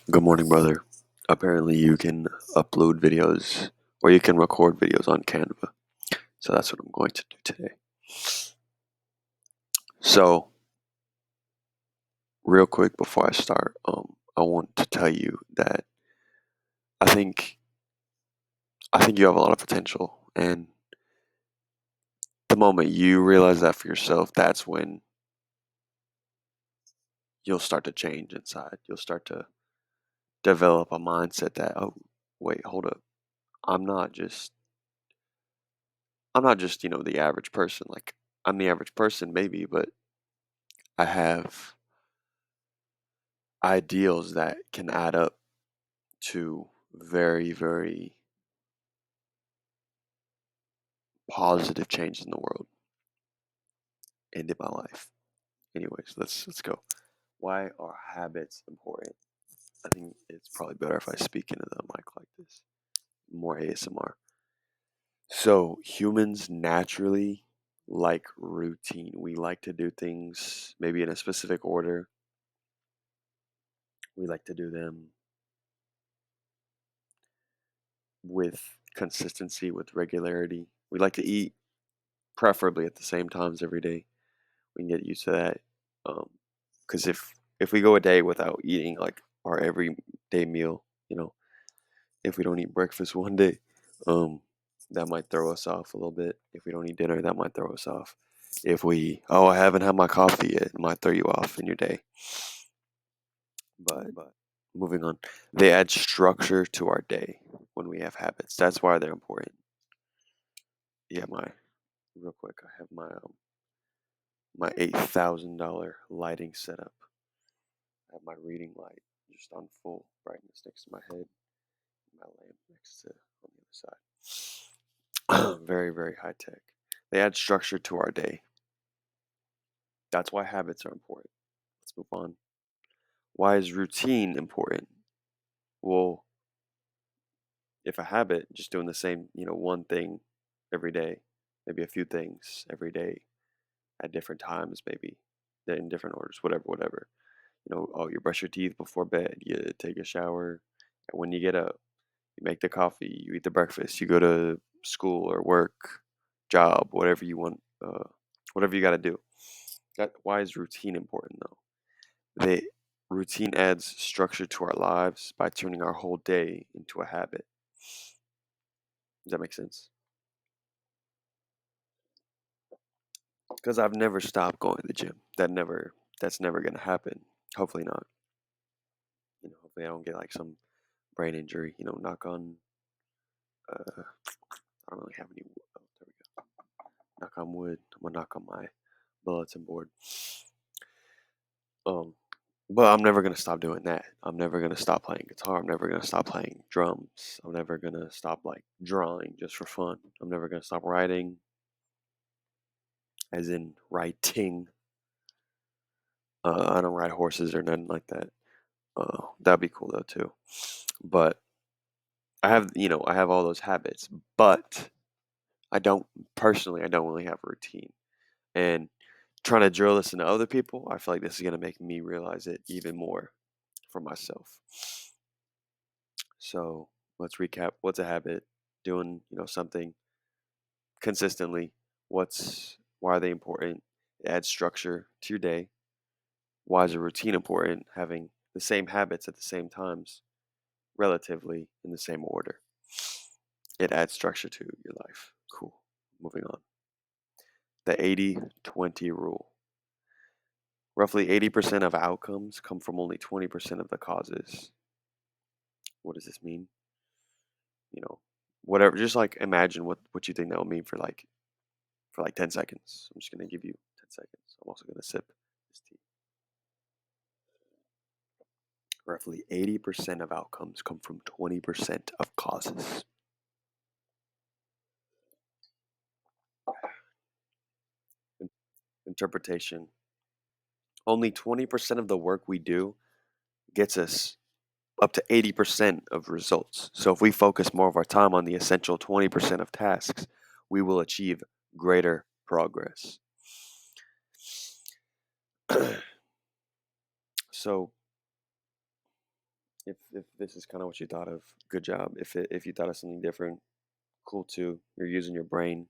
Good morning, brother. Apparently, you can upload videos or you can record videos on Canva. So that's what I'm going to do today. So, real quick before I start, I want to tell you that I think I think you have a lot of potential, and the moment you realize that for yourself, that's when you'll start to change inside. You'll start to develop a mindset that, oh, wait, hold up. I'm not just the average person. Like I'm the average person maybe, but I have ideals that can add up to very, very positive change in the world and in my life. Anyways, let's go. Why are habits important? I think it's probably better if I speak into the mic like this. More ASMR. So humans naturally like routine. We like to do things maybe in a specific order. We like to do them with consistency, with regularity. We like to eat preferably at the same times every day. We can get used to that. Because if we go a day without eating like our everyday meal, if we don't eat breakfast one day, um, that might throw us off a little bit. If we don't eat dinner, that might throw us off. If we, oh, I haven't had my coffee yet, it might throw you off in your day. But moving on, they add structure to our day when we have habits. That's why they're important. Yeah, real quick, I have my $8,000 lighting setup. I have my reading light just on full brightness next to my head, my lamp next to on the other side. Very, very high tech. They add structure to our day. That's why habits are important. Let's move on. Why is routine important? Well, if a habit, just doing the same, one thing every day, maybe a few things every day at different times, maybe in different orders, whatever. Oh, you brush your teeth before bed, you take a shower, and when you get up, you make the coffee, you eat the breakfast, you go to school or work, job, whatever you want, whatever you got to do. Why is routine important though? They Routine adds structure to our lives by turning our whole day into a habit. Does that make sense? Because I've never stopped going to the gym. That's never gonna happen. Hopefully not. Hopefully I don't get like some brain injury. Knock on. I don't really have any. Oh, there we go. Knock on wood. I'm gonna knock on my bulletin board. Um, but I'm never gonna stop doing that. I'm never gonna stop playing guitar. I'm never gonna stop playing drums. I'm never gonna stop like drawing just for fun. I'm never gonna stop writing, as in writing. I don't ride horses or nothing like that. That'd be cool though too. But I have all those habits, but I don't personally. I don't really have a routine, and trying to drill this into other people, I feel like this is gonna make me realize it even more for myself. So let's recap. What's a habit? Doing, something consistently. Why are they important? It adds structure to your day. Why is a routine important? Having the same habits at the same times, relatively in the same order. It adds structure to your life. Cool. Moving on. The 80-20 rule. Roughly 80% of outcomes come from only 20% of the causes. What does this mean? You know, Whatever. Just like imagine what you think that will mean for like 10 seconds. I'm just gonna give you 10 seconds. I'm also gonna sip this tea. Roughly 80% of outcomes come from 20% of causes. Interpretation. Only 20% of the work we do gets us up to 80% of results. So if we focus more of our time on the essential 20% of tasks, we will achieve greater progress. So If this is kind of what you thought of, good job. If you thought of something different, cool too. You're using your brain,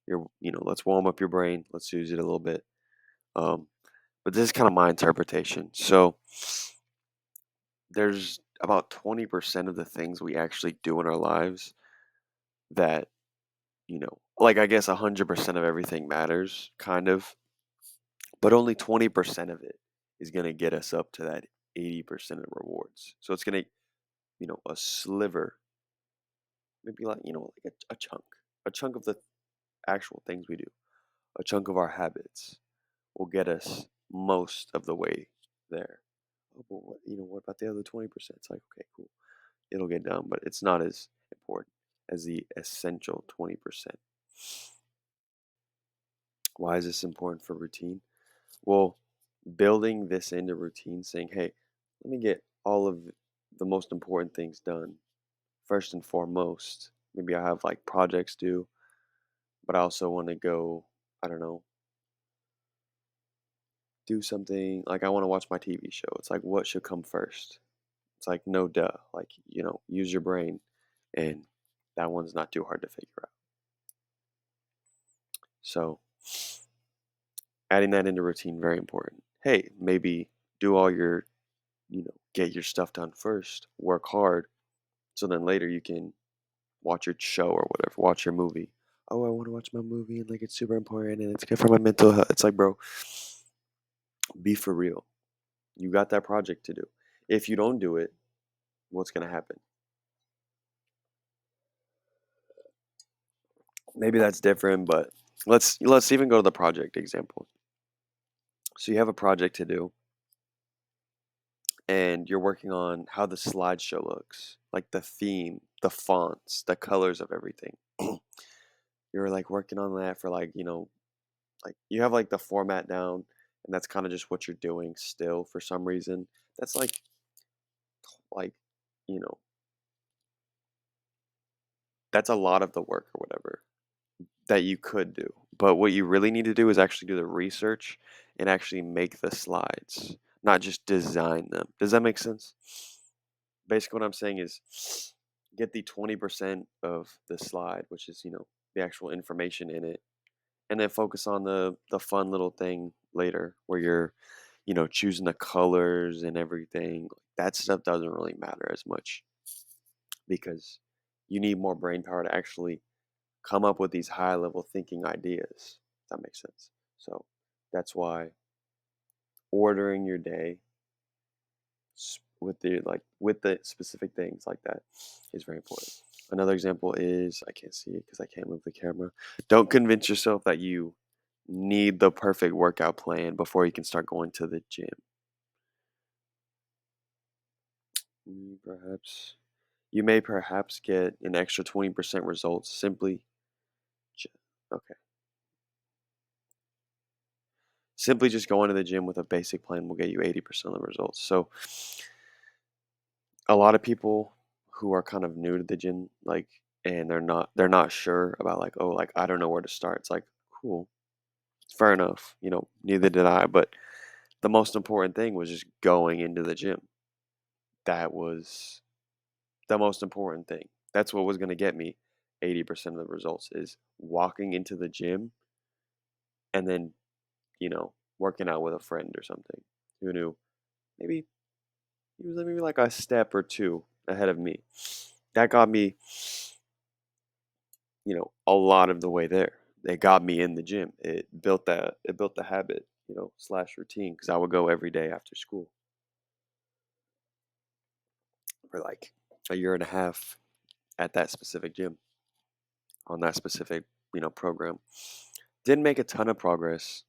let's warm up your brain. Let's use it a little bit. Um, but this is kind of my interpretation. So there's about 20% of the things we actually do in our lives that, like I guess 100% of everything matters, kind of, but only 20% of it is going to get us up to that 80% of rewards. So it's going to, a sliver, maybe like, like a chunk of the actual things we do, a chunk of our habits will get us most of the way there. Oh, but what about the other 20%? It's like, okay, cool. It'll get done, but it's not as important as the essential 20%. Why is this important for routine? Well, building this into routine, saying, hey, let me get all of the most important things done first and foremost. Maybe I have like projects due, but I also want to go, I don't know, do something like I want to watch my TV show. It's like, what should come first? It's like, no duh. Like, use your brain. And that one's not too hard to figure out. So, adding that into routine, very important. Hey, maybe do all your, get your stuff done first, work hard. So then later you can watch your show or whatever, watch your movie. Oh, I want to watch my movie and like it's super important and it's good for my mental health. It's like, bro, be for real. You got that project to do. If you don't do it, what's going to happen? Maybe that's different, but let's even go to the project example. So you have a project to do and you're working on how the slideshow looks, like the theme, the fonts, the colors of everything. You're like working on that for like, like you have like the format down and that's kind of just what you're doing still for some reason. That's like, you know, that's a lot of the work or whatever that you could do. But what you really need to do is actually do the research and actually make the slides, not just design them. Does that make sense? Basically, what I'm saying is get the 20% of the slide, which is, the actual information in it, and then focus on the fun little thing later where you're, choosing the colors and everything. That stuff doesn't really matter as much because you need more brain power to actually come up with these high level thinking ideas. If that makes sense. So that's why ordering your day with the specific things like that is very important. Another example is I can't see it because I can't move the camera. Don't convince yourself that you need the perfect workout plan before you can start going to the gym. Perhaps you may perhaps get an extra 20% results ju- okay. Simply just going to the gym with a basic plan will get you 80% of the results. So a lot of people who are kind of new to the gym, like, and they're not sure about like, oh, like I don't know where to start. It's like, cool, fair enough. Neither did I. But the most important thing was just going into the gym. That was the most important thing. That's what was going to get me 80% of the results is walking into the gym and then, working out with a friend or something who knew maybe he was maybe like a step or two ahead of me. That got me, a lot of the way there. It got me in the gym. It built the habit, slash routine because I would go every day after school for like a year and a half at that specific gym on that specific, program. Didn't make a ton of progress.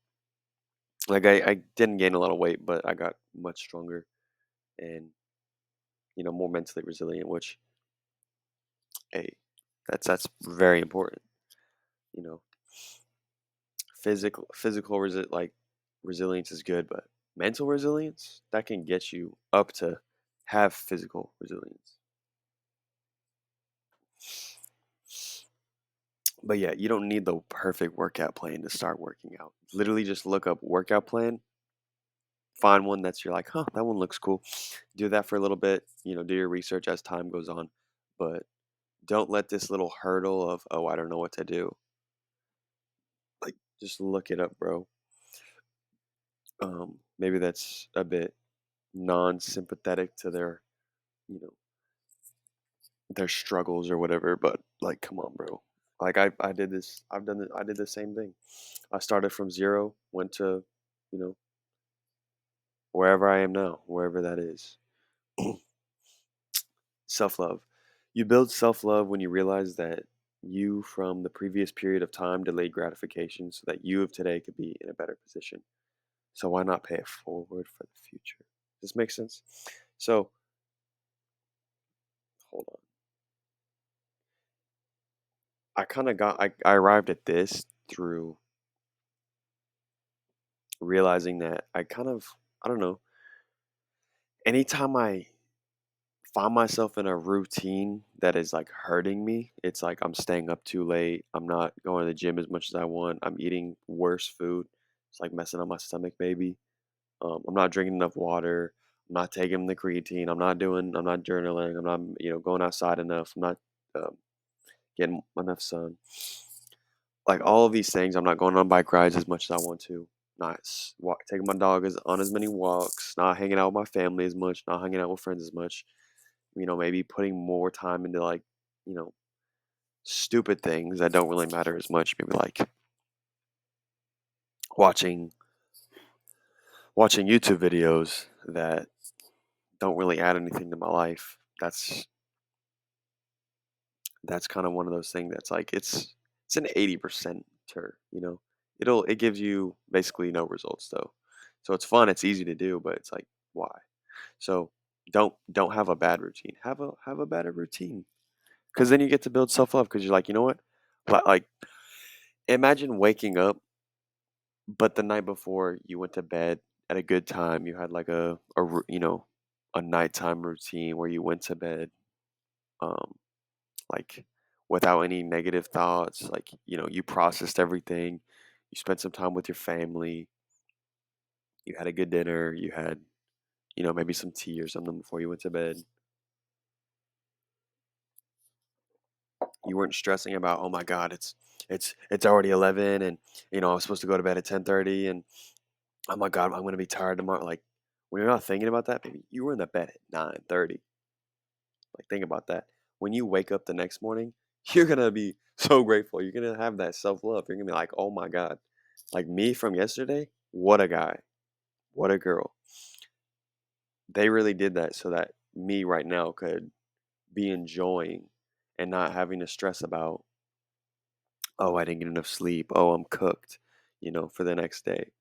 Like I didn't gain a lot of weight, but I got much stronger and, more mentally resilient, which, hey, that's very important. You know, like resilience is good, but mental resilience that can get you up to have physical resilience. But yeah, you don't need the perfect workout plan to start working out. Literally just look up workout plan find one that's you're like, huh, that one looks cool. Do that for a little bit, do your research as time goes on, but don't let this little hurdle of, oh, I don't know what to do. Like, just look it up, bro. Maybe that's a bit non-sympathetic to you know, their struggles or whatever, but like, come on, bro. Like I did this, I did the same thing. I started from zero, went to, you know, wherever I am now, wherever that is. Self-love. You build self-love when you realize that you from the previous period of time delayed gratification so that you of today could be in a better position. So why not pay it forward for the future? Does this make sense? So hold on. I arrived at this through realizing that I don't know, anytime I find myself in a routine that is like hurting me, it's like I'm staying up too late. I'm not going to the gym as much as I want. I'm eating worse food. It's like messing up my stomach, baby. I'm not drinking enough water. I'm not taking the creatine. I'm not journaling. I'm not, going outside enough. I'm not um, getting enough sun. Like all of these things, I'm not going on bike rides as much as I want to. Not taking my dog on as many walks. Not hanging out with my family as much. Not hanging out with friends as much. Maybe putting more time into like, you know, stupid things that don't really matter as much. Maybe like watching watching YouTube videos that don't really add anything to my life. That's kind of one of those things that's like it's an 80% ter, it gives you basically no results though. So it's fun, it's easy to do, but it's like why? So don't have a bad routine. Have a better routine. Because then you get to build self love. Because you're like, you know what? Like, imagine waking up, but the night before you went to bed at a good time. You had like a nighttime routine where you went to bed, um, like without any negative thoughts. Like, you processed everything. You spent some time with your family. You had a good dinner. You had, maybe some tea or something before you went to bed. You weren't stressing about, oh my God, it's already 11 and I was supposed to go to bed at 10:30 and oh my God, I'm gonna be tired tomorrow. Like when you're not thinking about that, baby, you were in the bed at 9:30. Like think about that. When you wake up the next morning, you're gonna be so grateful. You're gonna have that self-love. You're gonna be like, oh my God. Like me from yesterday, what a guy. What a girl. They really did that so that me right now could be enjoying and not having to stress about, oh, I didn't get enough sleep. Oh, I'm cooked, for the next day.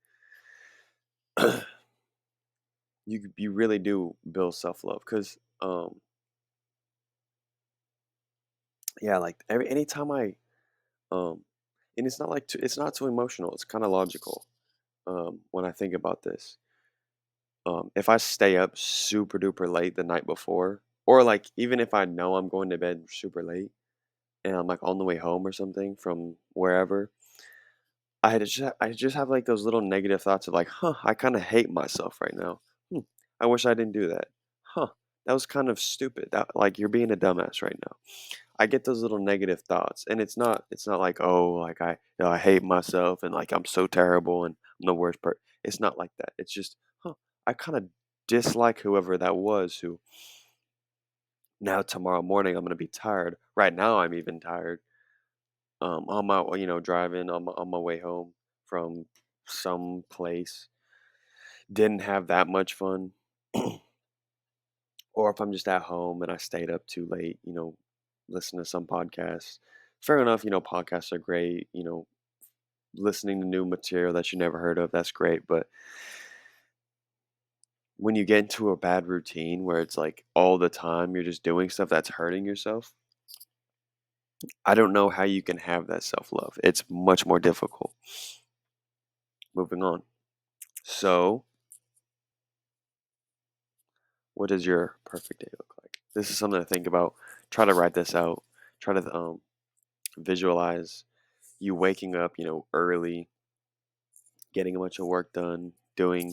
You really do build self-love because yeah, like anytime um and it's not it's not too emotional, it's kind of logical. When I think about this, if I stay up super duper late the night before, or like even if I know I'm going to bed super late and I'm like on the way home or something from wherever, I just have like those little negative thoughts of like, huh, I kind of hate myself right now. Hmm, I wish I didn't do that. Huh, that was kind of stupid. That like you're being a dumbass right now. I get those little negative thoughts, and it's not like, oh, like I hate myself and like I'm so terrible and I'm the worst part. It's not like that. It's just, huh, I kind of dislike whoever that was who now tomorrow morning I'm gonna be tired. Right now I'm even tired. On my driving on my way home from some place, didn't have that much fun. Or if I'm just at home and I stayed up too late, listen to some podcasts. Fair enough, podcasts are great, listening to new material that you never heard of, that's great. But when you get into a bad routine where it's like all the time you're just doing stuff that's hurting yourself, I don't know how you can have that self love. It's much more difficult. Moving on. So, what does your perfect day look like? This is something to think about. Try to write this out. Try to visualize you waking up, early, getting a bunch of work done, doing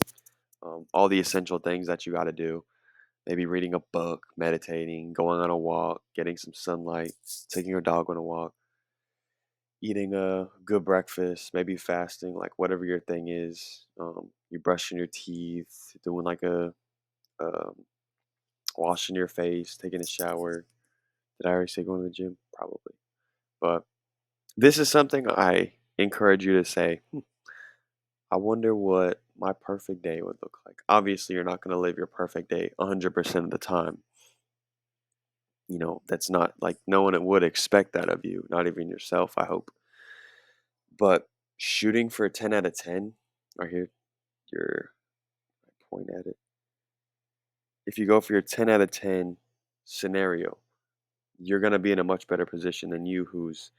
all the essential things that you got to do. Maybe reading a book, meditating, going on a walk, getting some sunlight, taking your dog on a walk, eating a good breakfast, maybe fasting, like whatever your thing is. You brushing your teeth, doing like a um, washing your face, taking a shower. Did I already say going to the gym? Probably. But this is something I encourage you to say, I wonder what my perfect day would look like. Obviously, you're not going to live your perfect day 100% of the time. That's not like no one would expect that of you, not even yourself, I hope. But shooting for a 10 out of 10, right here, your point at it. If you go for your 10 out of 10 scenario, you're going to be in a much better position than you who's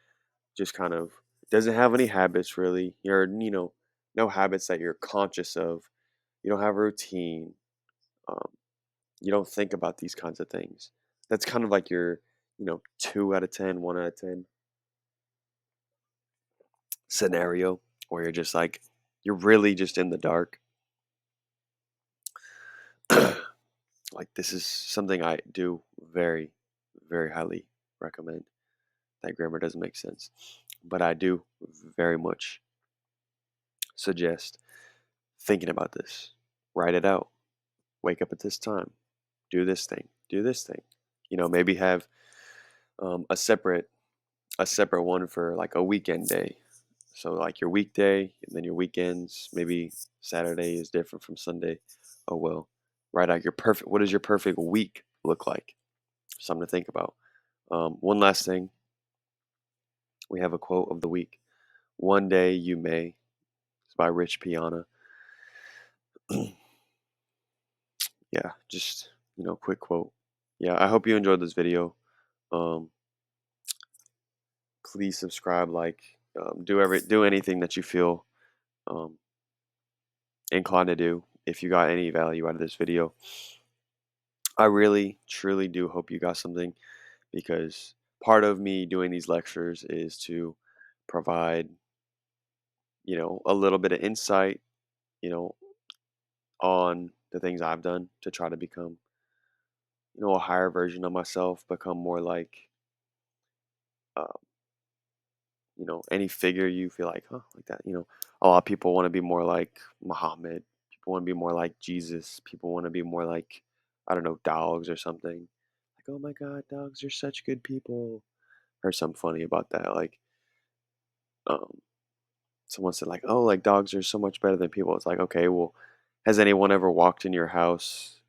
just kind of doesn't have any habits really. No habits that you're conscious of. You don't have a routine. Um, you don't think about these kinds of things. That's kind of like your, 2 out of 10, 1 out of 10 scenario where you're just like, you're really just in the dark. Like, this is something I do very, very highly recommend. That grammar doesn't make sense. But I do very much suggest thinking about this. Write it out. Wake up at this time. Do this thing. Do this thing. Maybe have a separate one for like a weekend day. So like your weekday and then your weekends. Maybe Saturday is different from Sunday. Oh well. Write out your perfect. What does your perfect week look like? Something to think about. One last thing. We have a quote of the week. One day you may. It's by Rich Piana. Yeah, just quick quote. Yeah, I hope you enjoyed this video. Um, please subscribe, like, do anything that you feel um, inclined to do. If you got any value out of this video, I really, truly do hope you got something because part of me doing these lectures is to provide, a little bit of insight, you know, on the things I've done to try to become, a higher version of myself, become more like, uh, any figure you feel like, huh, like that. A lot of people want to be more like Muhammad. People want to be more like Jesus. People want to be more like, I don't know, dogs or something. Like, oh my God, dogs are such good people. Heard something funny about that. Like, um, someone said like, oh, like dogs are so much better than people. It's like, okay, well, has anyone ever walked in your house,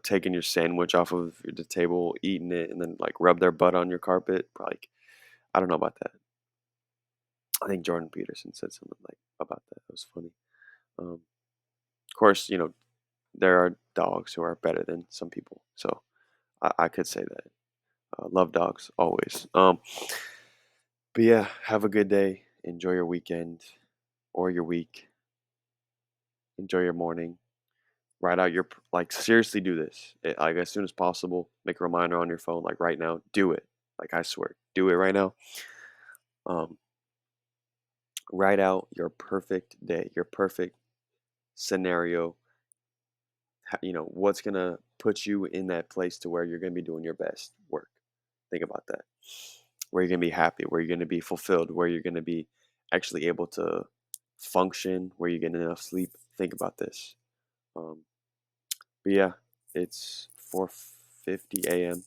taken your sandwich off of the table, eaten it, and then like rub their butt on your carpet? Like, I don't know about that. I think Jordan Peterson said something like about that. It was funny. Of course, there are dogs who are better than some people, so I could say that. Love dogs always. But yeah, have a good day. Enjoy your weekend or your week. Enjoy your morning. Write out your like seriously do this. Like as soon as possible. Make a reminder on your phone. Like right now, do it. Like I swear, do it right now. Um, write out your perfect day, your perfect scenario. What's gonna put you in that place to where you're gonna be doing your best work. Think about that. Where you're gonna be happy, where you're gonna be fulfilled, where you're gonna be actually able to function, where you get enough sleep. Think about this. Um, but yeah, it's 4:50 a.m.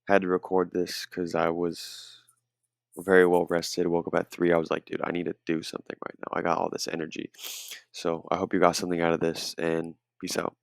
Had to record this because I was very well rested. Woke up at 3. I was like, dude, I need to do something right now. I got all this energy. So I hope you got something out of this and peace out.